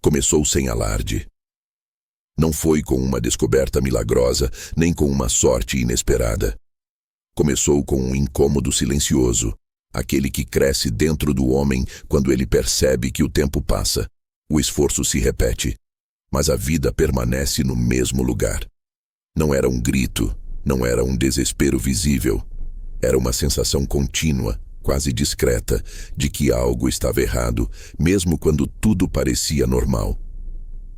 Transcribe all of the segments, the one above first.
Começou sem alarde. Não foi com uma descoberta milagrosa, nem com uma sorte inesperada. Começou com um incômodo silencioso, aquele que cresce dentro do homem quando ele percebe que o tempo passa. O esforço se repete, mas a vida permanece no mesmo lugar. Não era um grito, não era um desespero visível. Era uma sensação contínua, quase discreta, de que algo estava errado, mesmo quando tudo parecia normal.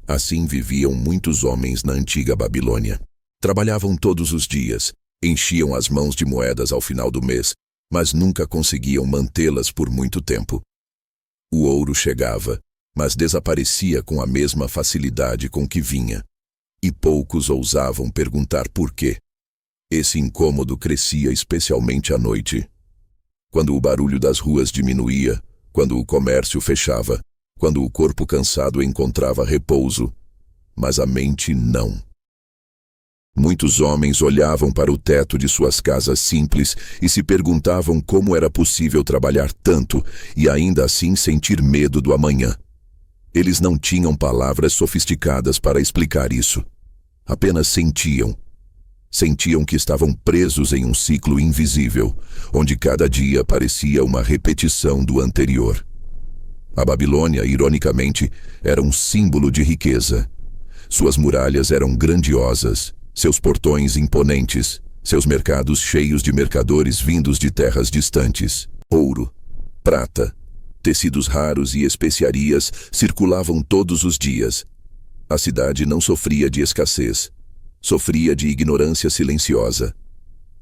Assim viviam muitos homens na antiga Babilônia. Trabalhavam todos os dias, enchiam as mãos de moedas ao final do mês, mas nunca conseguiam mantê-las por muito tempo. O ouro chegava, mas desaparecia com a mesma facilidade com que vinha. E poucos ousavam perguntar por quê. Esse incômodo crescia especialmente à noite. Quando o barulho das ruas diminuía, quando o comércio fechava, quando o corpo cansado encontrava repouso, mas a mente não. Muitos homens olhavam para o teto de suas casas simples e se perguntavam como era possível trabalhar tanto e ainda assim sentir medo do amanhã. Eles não tinham palavras sofisticadas para explicar isso. Apenas sentiam. Sentiam que estavam presos em um ciclo invisível, onde cada dia parecia uma repetição do anterior. A Babilônia, ironicamente, era um símbolo de riqueza. Suas muralhas eram grandiosas, seus portões imponentes, seus mercados cheios de mercadores vindos de terras distantes. Ouro, prata, tecidos raros e especiarias circulavam todos os dias. A cidade não sofria de escassez. Sofria de ignorância silenciosa.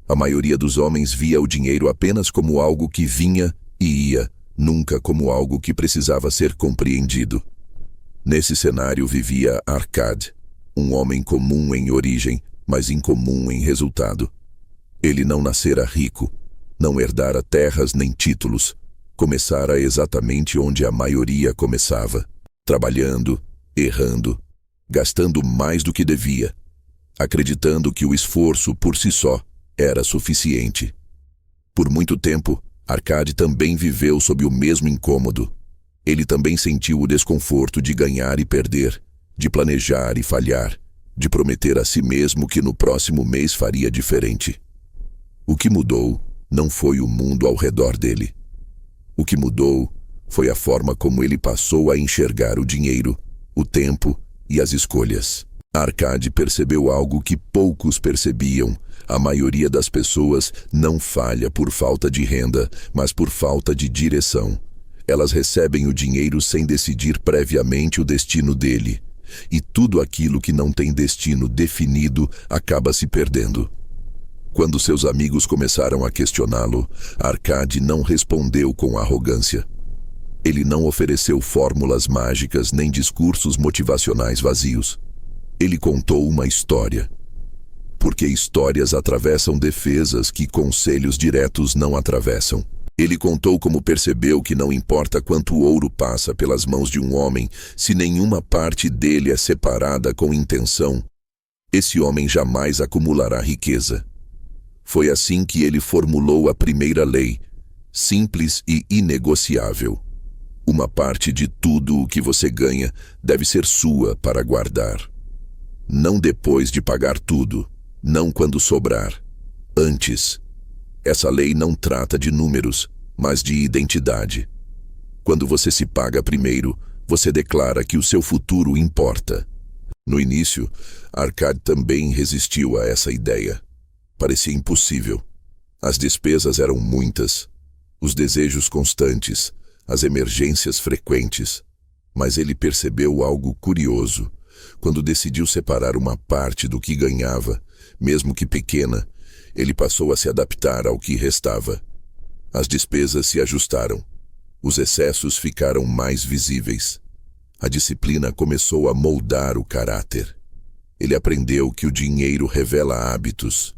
A maioria dos homens via o dinheiro apenas como algo que vinha e ia, nunca como algo que precisava ser compreendido. Nesse cenário vivia Arkad, um homem comum em origem, mas incomum em resultado. Ele não nascera rico, não herdara terras nem títulos, começara exatamente onde a maioria começava, trabalhando, errando, gastando mais do que devia, acreditando que o esforço por si só era suficiente. Por muito tempo, Arkad também viveu sob o mesmo incômodo. Ele também sentiu o desconforto de ganhar e perder, de planejar e falhar, de prometer a si mesmo que no próximo mês faria diferente. O que mudou não foi o mundo ao redor dele. O que mudou foi a forma como ele passou a enxergar o dinheiro, o tempo e as escolhas. Arkad percebeu algo que poucos percebiam. A maioria das pessoas não falha por falta de renda, mas por falta de direção. Elas recebem o dinheiro sem decidir previamente o destino dele. E tudo aquilo que não tem destino definido acaba se perdendo. Quando seus amigos começaram a questioná-lo, Arkad não respondeu com arrogância. Ele não ofereceu fórmulas mágicas nem discursos motivacionais vazios. Ele contou uma história. Porque histórias atravessam defesas que conselhos diretos não atravessam. Ele contou como percebeu que não importa quanto ouro passa pelas mãos de um homem, se nenhuma parte dele é separada com intenção, esse homem jamais acumulará riqueza. Foi assim que ele formulou a primeira lei, simples e inegociável. Uma parte de tudo o que você ganha deve ser sua para guardar. Não depois de pagar tudo, não quando sobrar. Antes. Essa lei não trata de números, mas de identidade. Quando você se paga primeiro, você declara que o seu futuro importa. No início, Arkad também resistiu a essa ideia. Parecia impossível. As despesas eram muitas, os desejos constantes, as emergências frequentes. Mas ele percebeu algo curioso. Quando decidiu separar uma parte do que ganhava, mesmo que pequena, ele passou a se adaptar ao que restava. As despesas se ajustaram. Os excessos ficaram mais visíveis. A disciplina começou a moldar o caráter. Ele aprendeu que o dinheiro revela hábitos.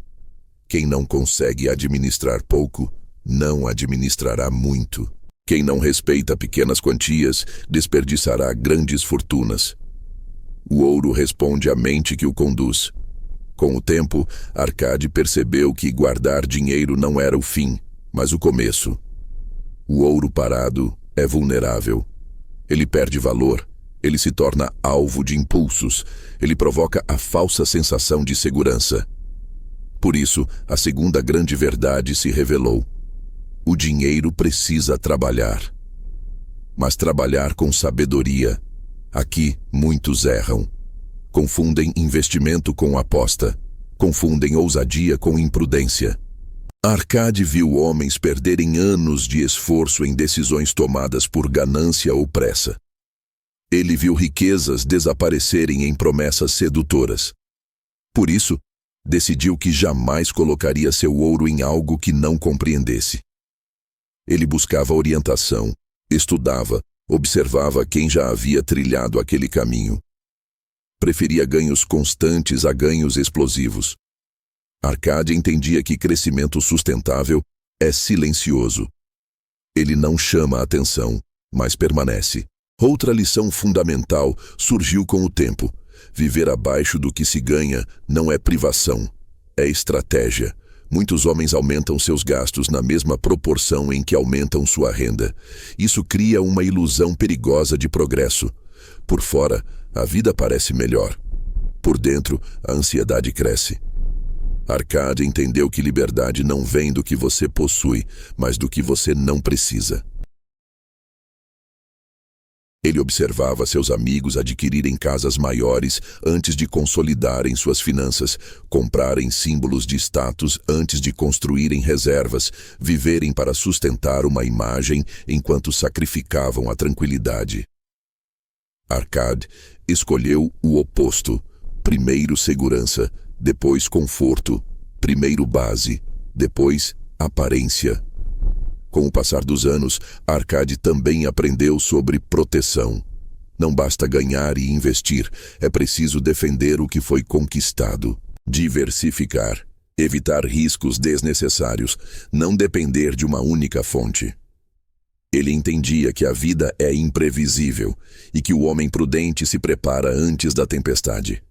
Quem não consegue administrar pouco, não administrará muito. Quem não respeita pequenas quantias, desperdiçará grandes fortunas. O ouro responde à mente que o conduz. Com o tempo, Arkad percebeu que guardar dinheiro não era o fim, mas o começo. O ouro parado é vulnerável. Ele perde valor, Ele se torna alvo de impulsos. Ele provoca a falsa sensação de segurança. Por isso, a segunda grande verdade se revelou. O dinheiro precisa trabalhar. Mas trabalhar com sabedoria. Aqui, muitos erram. Confundem investimento com aposta. Confundem ousadia com imprudência. Arcade viu homens perderem anos de esforço em decisões tomadas por ganância ou pressa. Ele viu riquezas desaparecerem em promessas sedutoras. Por isso, decidiu que jamais colocaria seu ouro em algo que não compreendesse. Ele buscava orientação, estudava, observava quem já havia trilhado aquele caminho. Preferia ganhos constantes a ganhos explosivos. Arcade entendia que crescimento sustentável é silencioso. Ele não chama a atenção, mas permanece. Outra lição fundamental surgiu com o tempo. Viver abaixo do que se ganha não é privação, é estratégia. Muitos homens aumentam seus gastos na mesma proporção em que aumentam sua renda. Isso cria uma ilusão perigosa de progresso. Por fora, a vida parece melhor. Por dentro, a ansiedade cresce. Arcade entendeu que liberdade não vem do que você possui, mas do que você não precisa. Ele observava seus amigos adquirirem casas maiores antes de consolidarem suas finanças, comprarem símbolos de status antes de construírem reservas, viverem para sustentar uma imagem enquanto sacrificavam a tranquilidade. Arcade escolheu o oposto. Primeiro segurança, depois conforto. Primeiro base, depois aparência. Com o passar dos anos, Arcade também aprendeu sobre proteção. Não basta ganhar e investir, é preciso defender o que foi conquistado. Diversificar, evitar riscos desnecessários, não depender de uma única fonte. Ele entendia que a vida é imprevisível e que o homem prudente se prepara antes da tempestade.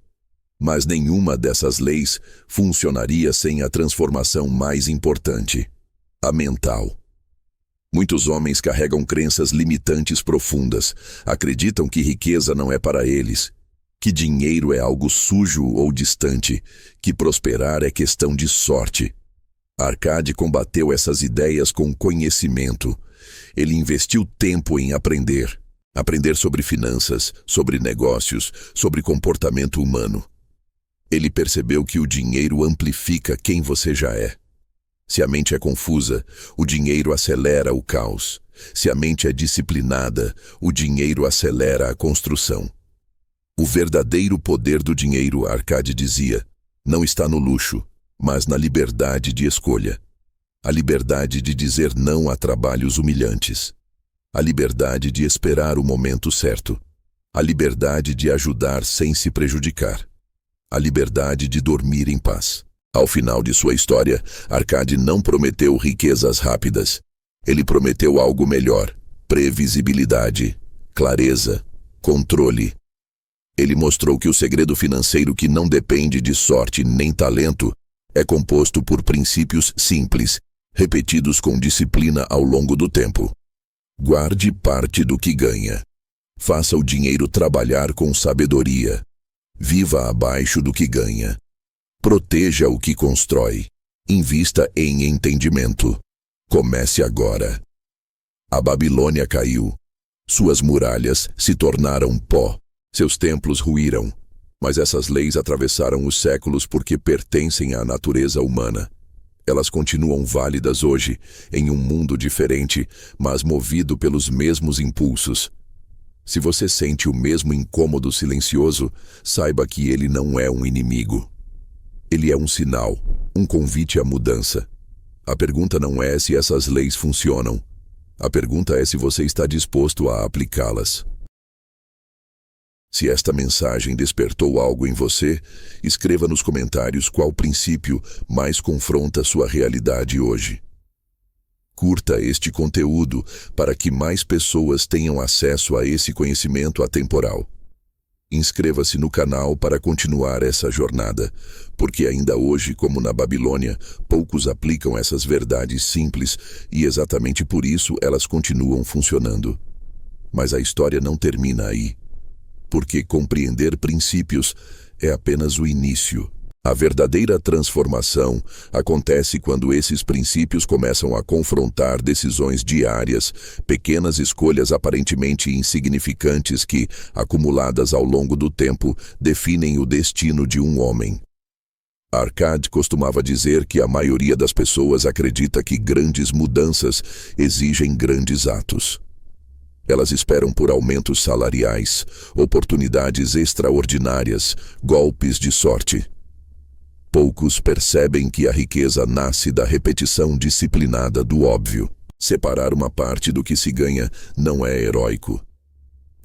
Mas nenhuma dessas leis funcionaria sem a transformação mais importante, a mental. Muitos homens carregam crenças limitantes profundas, acreditam que riqueza não é para eles, que dinheiro é algo sujo ou distante, que prosperar é questão de sorte. Arcade combateu essas ideias com conhecimento. Ele investiu tempo em aprender. Aprender sobre finanças, sobre negócios, sobre comportamento humano. Ele percebeu que o dinheiro amplifica quem você já é. Se a mente é confusa, o dinheiro acelera o caos. Se a mente é disciplinada, o dinheiro acelera a construção. O verdadeiro poder do dinheiro, Arcade dizia, não está no luxo, mas na liberdade de escolha. A liberdade de dizer não a trabalhos humilhantes. A liberdade de esperar o momento certo. A liberdade de ajudar sem se prejudicar. A liberdade de dormir em paz. Ao final de sua história, Arcade não prometeu riquezas rápidas. Ele prometeu algo melhor: previsibilidade, clareza, controle. Ele mostrou que o segredo financeiro que não depende de sorte nem talento é composto por princípios simples, repetidos com disciplina ao longo do tempo. Guarde parte do que ganha. Faça o dinheiro trabalhar com sabedoria. Viva abaixo do que ganha. Proteja o que constrói. Invista em entendimento. Comece agora. A Babilônia caiu. Suas muralhas se tornaram pó. Seus templos ruíram. Mas essas leis atravessaram os séculos porque pertencem à natureza humana. Elas continuam válidas hoje, em um mundo diferente, mas movido pelos mesmos impulsos. Se você sente o mesmo incômodo silencioso, saiba que ele não é um inimigo. Ele é um sinal, um convite à mudança. A pergunta não é se essas leis funcionam. A pergunta é se você está disposto a aplicá-las. Se esta mensagem despertou algo em você, escreva nos comentários qual princípio mais confronta sua realidade hoje. Curta este conteúdo para que mais pessoas tenham acesso a esse conhecimento atemporal. Inscreva-se no canal para continuar essa jornada, porque ainda hoje, como na Babilônia, poucos aplicam essas verdades simples e exatamente por isso elas continuam funcionando. Mas a história não termina aí. porque compreender princípios é apenas o início. A verdadeira transformação acontece quando esses princípios começam a confrontar decisões diárias, pequenas escolhas aparentemente insignificantes que, acumuladas ao longo do tempo, definem o destino de um homem. Arcade costumava dizer que a maioria das pessoas acredita que grandes mudanças exigem grandes atos. Elas esperam por aumentos salariais, oportunidades extraordinárias, golpes de sorte. Poucos percebem que a riqueza nasce da repetição disciplinada do óbvio. Separar uma parte do que se ganha não é heróico.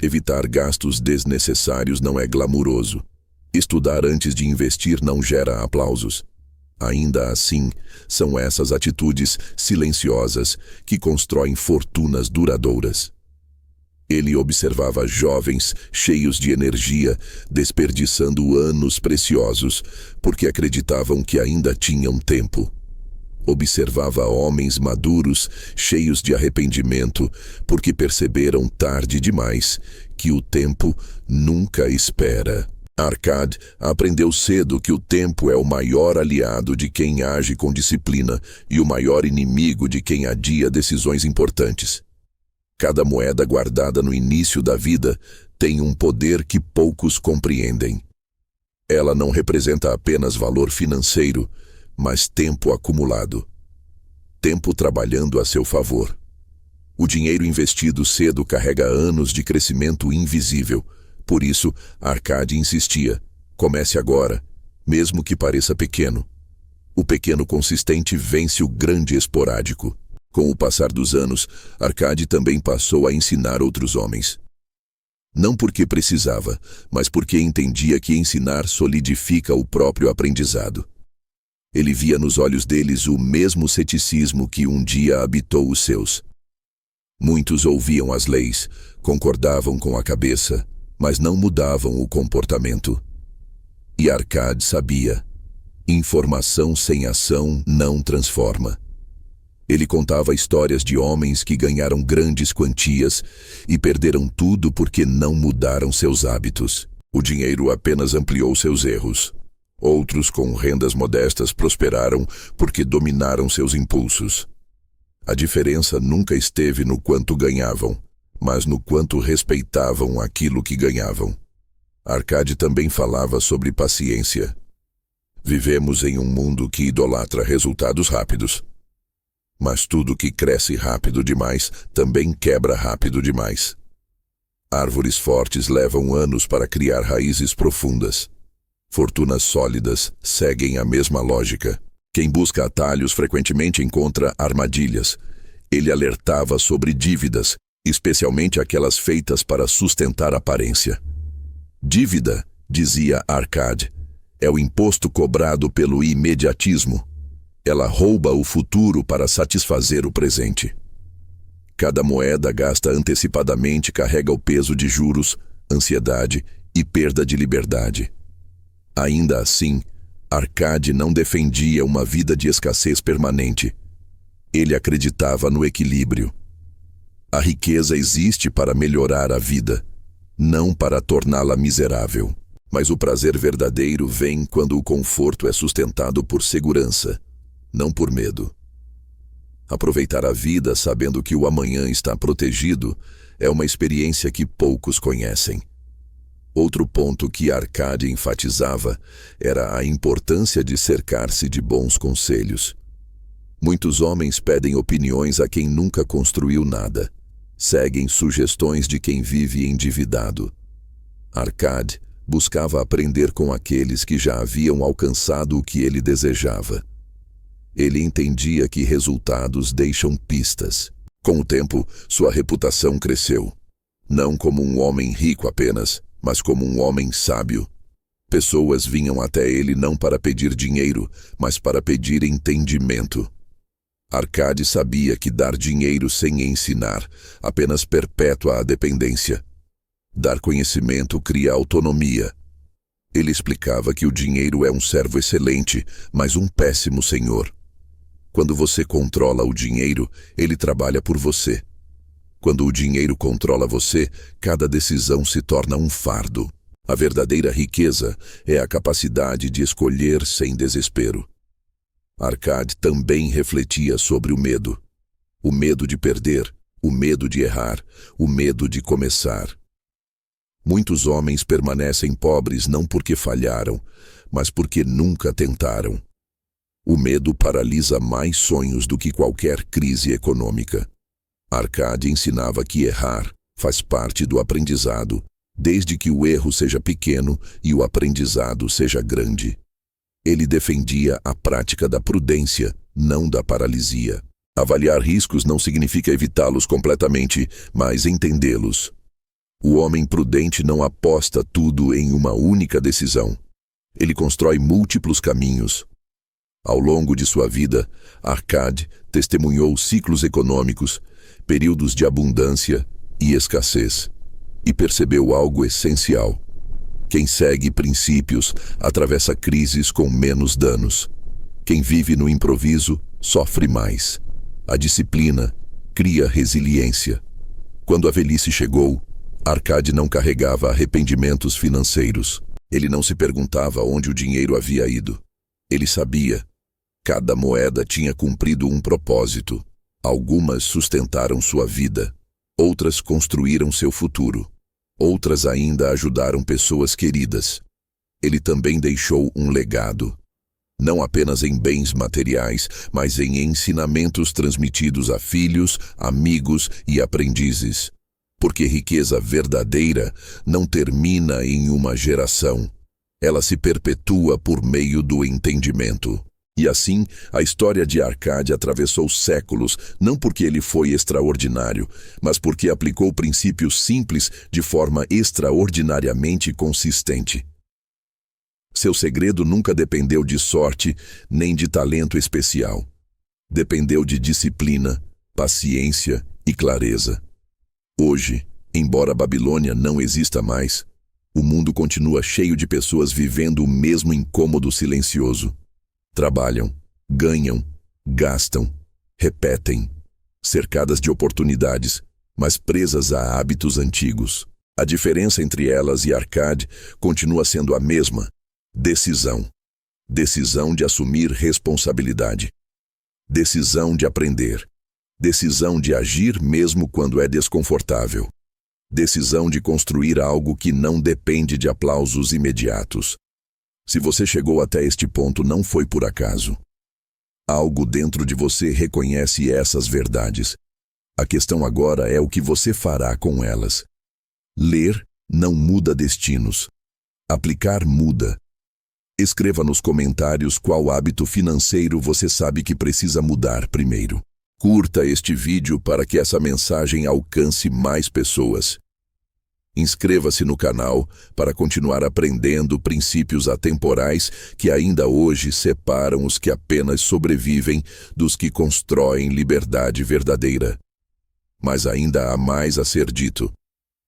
Evitar gastos desnecessários não é glamuroso. Estudar antes de investir não gera aplausos. Ainda assim, são essas atitudes silenciosas que constroem fortunas duradouras. Ele observava jovens cheios de energia, desperdiçando anos preciosos, porque acreditavam que ainda tinham tempo. Observava homens maduros, cheios de arrependimento, porque perceberam tarde demais que o tempo nunca espera. Arcade aprendeu cedo que o tempo é o maior aliado de quem age com disciplina e o maior inimigo de quem adia decisões importantes. Cada moeda guardada no início da vida tem um poder que poucos compreendem. Ela não representa apenas valor financeiro, mas tempo acumulado. Tempo trabalhando a seu favor. O dinheiro investido cedo carrega anos de crescimento invisível. Por isso, Arcade insistia: comece agora, mesmo que pareça pequeno. O pequeno consistente vence o grande esporádico. Com o passar dos anos, Arcade também passou a ensinar outros homens. Não porque precisava, mas porque entendia que ensinar solidifica o próprio aprendizado. Ele via nos olhos deles o mesmo ceticismo que um dia habitou os seus. Muitos ouviam as leis, concordavam com a cabeça, mas não mudavam o comportamento. E Arcade sabia: informação sem ação não transforma. Ele contava histórias de homens que ganharam grandes quantias e perderam tudo porque não mudaram seus hábitos. O dinheiro apenas ampliou seus erros. Outros com rendas modestas prosperaram porque dominaram seus impulsos. A diferença nunca esteve no quanto ganhavam, mas no quanto respeitavam aquilo que ganhavam. Arcade também falava sobre paciência. Vivemos em um mundo que idolatra resultados rápidos. Mas tudo que cresce rápido demais também quebra rápido demais. Árvores fortes levam anos para criar raízes profundas. Fortunas sólidas seguem a mesma lógica. Quem busca atalhos frequentemente encontra armadilhas. Ele alertava sobre dívidas, especialmente aquelas feitas para sustentar aparência. Dívida, dizia Arcade, é o imposto cobrado pelo imediatismo. Ela rouba o futuro para satisfazer o presente. Cada moeda gasta antecipadamente carrega o peso de juros, ansiedade e perda de liberdade. Ainda assim, Arcade não defendia uma vida de escassez permanente. Ele acreditava no equilíbrio. A riqueza existe para melhorar a vida, não para torná-la miserável. Mas o prazer verdadeiro vem quando o conforto é sustentado por segurança, não por medo. Aproveitar a vida sabendo que o amanhã está protegido é uma experiência que poucos conhecem. Outro ponto que Arcade enfatizava era a importância de cercar-se de bons conselhos. Muitos homens pedem opiniões a quem nunca construiu nada. Seguem sugestões de quem vive endividado. Arcade buscava aprender com aqueles que já haviam alcançado o que ele desejava. Ele entendia que resultados deixam pistas. Com o tempo, sua reputação cresceu. Não como um homem rico apenas, mas como um homem sábio. Pessoas vinham até ele não para pedir dinheiro, mas para pedir entendimento. Arcade sabia que dar dinheiro sem ensinar apenas perpétua a dependência. Dar conhecimento cria autonomia. Ele explicava que o dinheiro é um servo excelente, mas um péssimo senhor. Quando você controla o dinheiro, ele trabalha por você. Quando o dinheiro controla você, cada decisão se torna um fardo. A verdadeira riqueza é a capacidade de escolher sem desespero. Arkady também refletia sobre o medo. O medo de perder, o medo de errar, o medo de começar. Muitos homens permanecem pobres não porque falharam, mas porque nunca tentaram. O medo paralisa mais sonhos do que qualquer crise econômica. Arkady ensinava que errar faz parte do aprendizado, desde que o erro seja pequeno e o aprendizado seja grande. Ele defendia a prática da prudência, não da paralisia. Avaliar riscos não significa evitá-los completamente, mas entendê-los. O homem prudente não aposta tudo em uma única decisão. Ele constrói múltiplos caminhos. Ao longo de sua vida, Arkady testemunhou ciclos econômicos, períodos de abundância e escassez, e percebeu algo essencial. Quem segue princípios atravessa crises com menos danos. Quem vive no improviso sofre mais. A disciplina cria resiliência. Quando a velhice chegou, Arkady não carregava arrependimentos financeiros. Ele não se perguntava onde o dinheiro havia ido. Ele sabia. Cada moeda tinha cumprido um propósito. Algumas sustentaram sua vida. Outras construíram seu futuro. Outras ainda ajudaram pessoas queridas. Ele também deixou um legado. Não apenas em bens materiais, mas em ensinamentos transmitidos a filhos, amigos e aprendizes. Porque riqueza verdadeira não termina em uma geração. Ela se perpetua por meio do entendimento. E assim, a história de Arkady atravessou séculos, não porque ele foi extraordinário, mas porque aplicou princípios simples de forma extraordinariamente consistente. Seu segredo nunca dependeu de sorte nem de talento especial. Dependeu de disciplina, paciência e clareza. Hoje, embora a Babilônia não exista mais, o mundo continua cheio de pessoas vivendo o mesmo incômodo silencioso. Trabalham, ganham, gastam, repetem, cercadas de oportunidades, mas presas a hábitos antigos. A diferença entre elas e Arkady continua sendo a mesma: decisão. Decisão de assumir responsabilidade. Decisão de aprender. Decisão de agir mesmo quando é desconfortável. Decisão de construir algo que não depende de aplausos imediatos. Se você chegou até este ponto, não foi por acaso. Algo dentro de você reconhece essas verdades. A questão agora é o que você fará com elas. Ler não muda destinos. Aplicar muda. Escreva nos comentários qual hábito financeiro você sabe que precisa mudar primeiro. Curta este vídeo para que essa mensagem alcance mais pessoas. Inscreva-se no canal para continuar aprendendo princípios atemporais que ainda hoje separam os que apenas sobrevivem dos que constroem liberdade verdadeira. Mas ainda há mais a ser dito,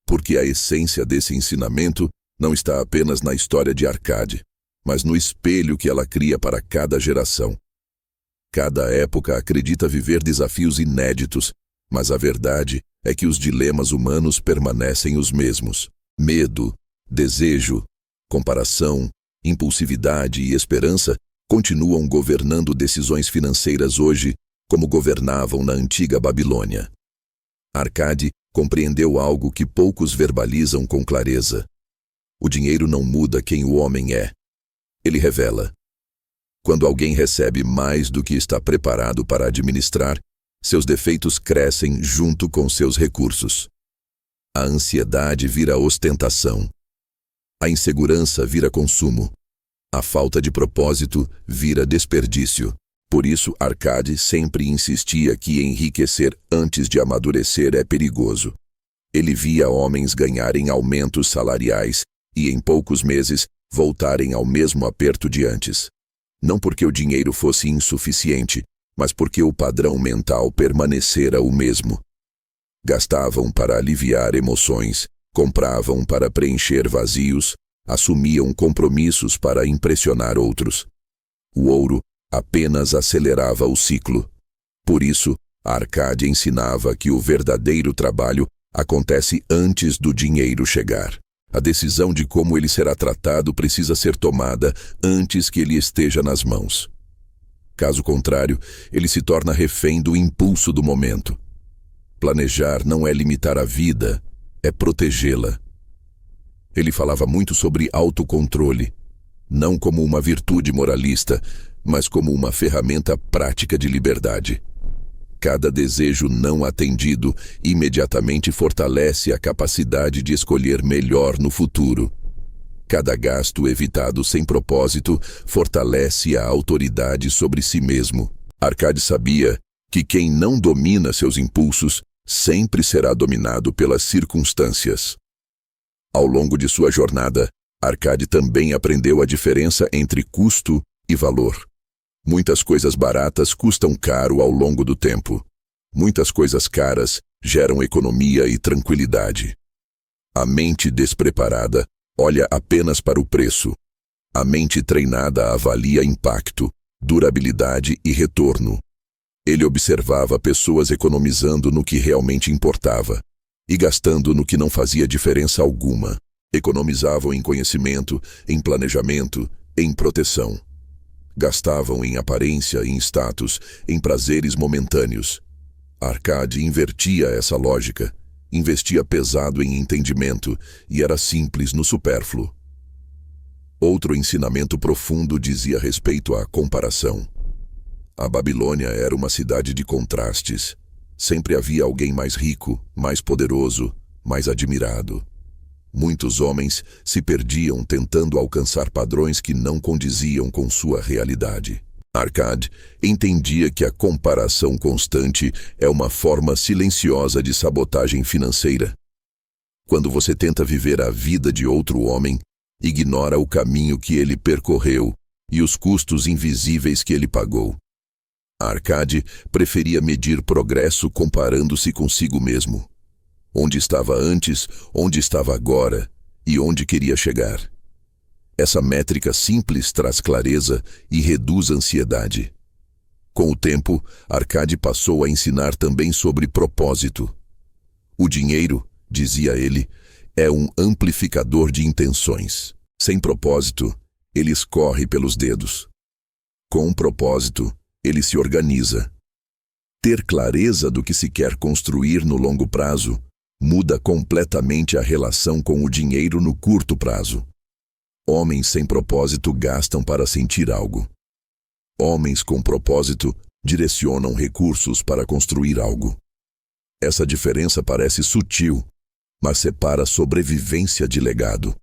porque a essência desse ensinamento não está apenas na história de Arkady, mas no espelho que ela cria para cada geração. Cada época acredita viver desafios inéditos, mas a verdade é que os dilemas humanos permanecem os mesmos. Medo, desejo, comparação, impulsividade e esperança continuam governando decisões financeiras hoje, como governavam na antiga Babilônia. Arkady compreendeu algo que poucos verbalizam com clareza. O dinheiro não muda quem o homem é. Ele revela. Quando alguém recebe mais do que está preparado para administrar, seus defeitos crescem junto com seus recursos. A ansiedade vira ostentação. A insegurança vira consumo. A falta de propósito vira desperdício. Por isso, Arkady sempre insistia que enriquecer antes de amadurecer é perigoso. Ele via homens ganharem aumentos salariais e, em poucos meses, voltarem ao mesmo aperto de antes. Não porque o dinheiro fosse insuficiente, mas porque o padrão mental permanecera o mesmo. Gastavam para aliviar emoções, compravam para preencher vazios, assumiam compromissos para impressionar outros. O ouro apenas acelerava o ciclo. Por isso, Arcade ensinava que o verdadeiro trabalho acontece antes do dinheiro chegar. A decisão de como ele será tratado precisa ser tomada antes que ele esteja nas mãos. Caso contrário, ele se torna refém do impulso do momento. Planejar não é limitar a vida, é protegê-la. Ele falava muito sobre autocontrole, não como uma virtude moralista, mas como uma ferramenta prática de liberdade. Cada desejo não atendido imediatamente fortalece a capacidade de escolher melhor no futuro. Cada gasto evitado sem propósito fortalece a autoridade sobre si mesmo. Arcade sabia que quem não domina seus impulsos sempre será dominado pelas circunstâncias. Ao longo de sua jornada, Arcade também aprendeu a diferença entre custo e valor. Muitas coisas baratas custam caro ao longo do tempo. Muitas coisas caras geram economia e tranquilidade. A mente despreparada olha apenas para o preço. A mente treinada avalia impacto, durabilidade e retorno. Ele observava pessoas economizando no que realmente importava e gastando no que não fazia diferença alguma. Economizavam em conhecimento, em planejamento, em proteção. Gastavam em aparência, em status, em prazeres momentâneos. Arcade invertia essa lógica, investia pesado em entendimento e era simples no supérfluo. Outro ensinamento profundo dizia respeito à comparação. A Babilônia era uma cidade de contrastes. Sempre havia alguém mais rico, mais poderoso, mais admirado. Muitos homens se perdiam tentando alcançar padrões que não condiziam com sua realidade. Arcade entendia que a comparação constante é uma forma silenciosa de sabotagem financeira. Quando você tenta viver a vida de outro homem, ignora o caminho que ele percorreu e os custos invisíveis que ele pagou. Arcade preferia medir progresso comparando-se consigo mesmo. Onde estava antes, onde estava agora e onde queria chegar. Essa métrica simples traz clareza e reduz a ansiedade. Com o tempo, Arcade passou a ensinar também sobre propósito. O dinheiro, dizia ele, é um amplificador de intenções. Sem propósito, ele escorre pelos dedos. Com um propósito, ele se organiza. Ter clareza do que se quer construir no longo prazo muda completamente a relação com o dinheiro no curto prazo. Homens sem propósito gastam para sentir algo. Homens com propósito direcionam recursos para construir algo. Essa diferença parece sutil, mas separa sobrevivência de legado.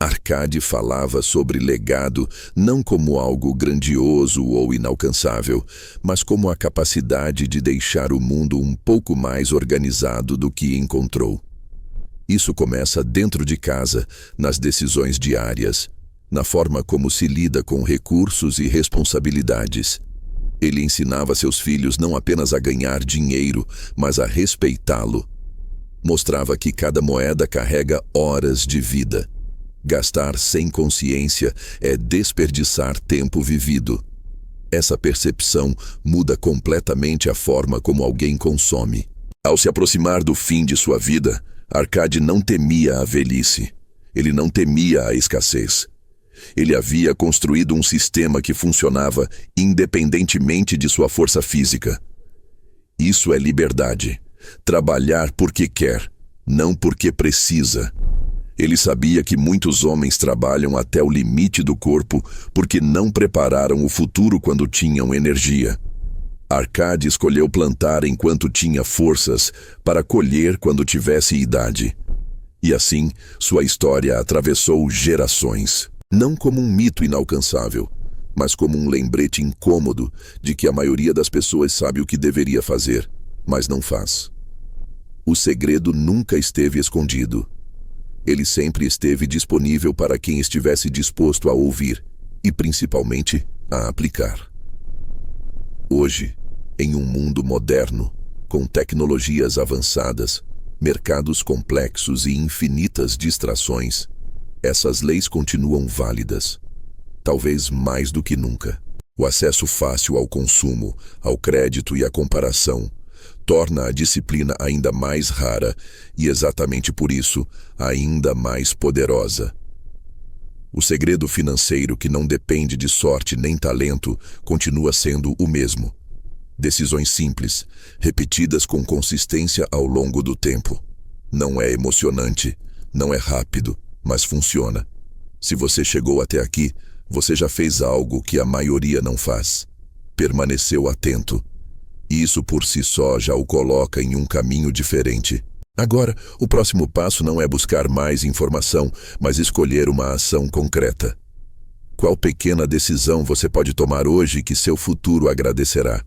Arcade falava sobre legado não como algo grandioso ou inalcançável, mas como a capacidade de deixar o mundo um pouco mais organizado do que encontrou. Isso começa dentro de casa, nas decisões diárias, na forma como se lida com recursos e responsabilidades. Ele ensinava seus filhos não apenas a ganhar dinheiro, mas a respeitá-lo. Mostrava que cada moeda carrega horas de vida. Gastar sem consciência é desperdiçar tempo vivido. Essa percepção muda completamente a forma como alguém consome. Ao se aproximar do fim de sua vida, Arcade não temia a velhice. Ele não temia a escassez. Ele havia construído um sistema que funcionava independentemente de sua força física. Isso é liberdade. Trabalhar porque quer, não porque precisa. Ele sabia que muitos homens trabalham até o limite do corpo porque não prepararam o futuro quando tinham energia. Arcade escolheu plantar enquanto tinha forças para colher quando tivesse idade. E assim, sua história atravessou gerações. Não como um mito inalcançável, mas como um lembrete incômodo de que a maioria das pessoas sabe o que deveria fazer, mas não faz. O segredo nunca esteve escondido. Ele sempre esteve disponível para quem estivesse disposto a ouvir e, principalmente, a aplicar. Hoje, em um mundo moderno, com tecnologias avançadas, mercados complexos e infinitas distrações, essas leis continuam válidas, talvez mais do que nunca. O acesso fácil ao consumo, ao crédito e à comparação torna a disciplina ainda mais rara e, exatamente por isso, ainda mais poderosa. O segredo financeiro, que não depende de sorte nem talento, continua sendo o mesmo. Decisões simples, repetidas com consistência ao longo do tempo. Não é emocionante, não é rápido, mas funciona. Se você chegou até aqui, você já fez algo que a maioria não faz. Permaneceu atento. Isso por si só já o coloca em um caminho diferente. Agora, o próximo passo não é buscar mais informação, mas escolher uma ação concreta. Qual pequena decisão você pode tomar hoje que seu futuro agradecerá?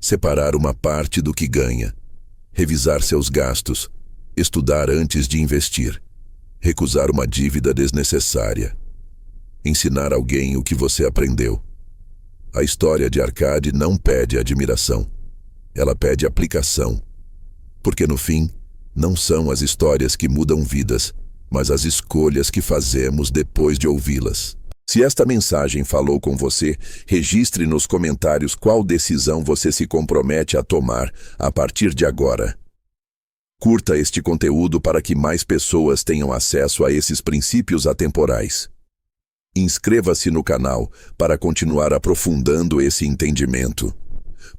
Separar uma parte do que ganha. Revisar seus gastos. Estudar antes de investir. Recusar uma dívida desnecessária. Ensinar alguém o que você aprendeu. A história de Arcade não pede admiração. Ela pede aplicação. Porque no fim, não são as histórias que mudam vidas, mas as escolhas que fazemos depois de ouvi-las. Se esta mensagem falou com você, registre nos comentários qual decisão você se compromete a tomar a partir de agora. Curta este conteúdo para que mais pessoas tenham acesso a esses princípios atemporais. Inscreva-se no canal para continuar aprofundando esse entendimento.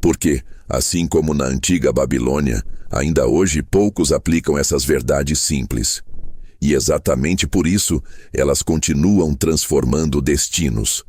Porque, assim como na antiga Babilônia, ainda hoje poucos aplicam essas verdades simples. E exatamente por isso, elas continuam transformando destinos.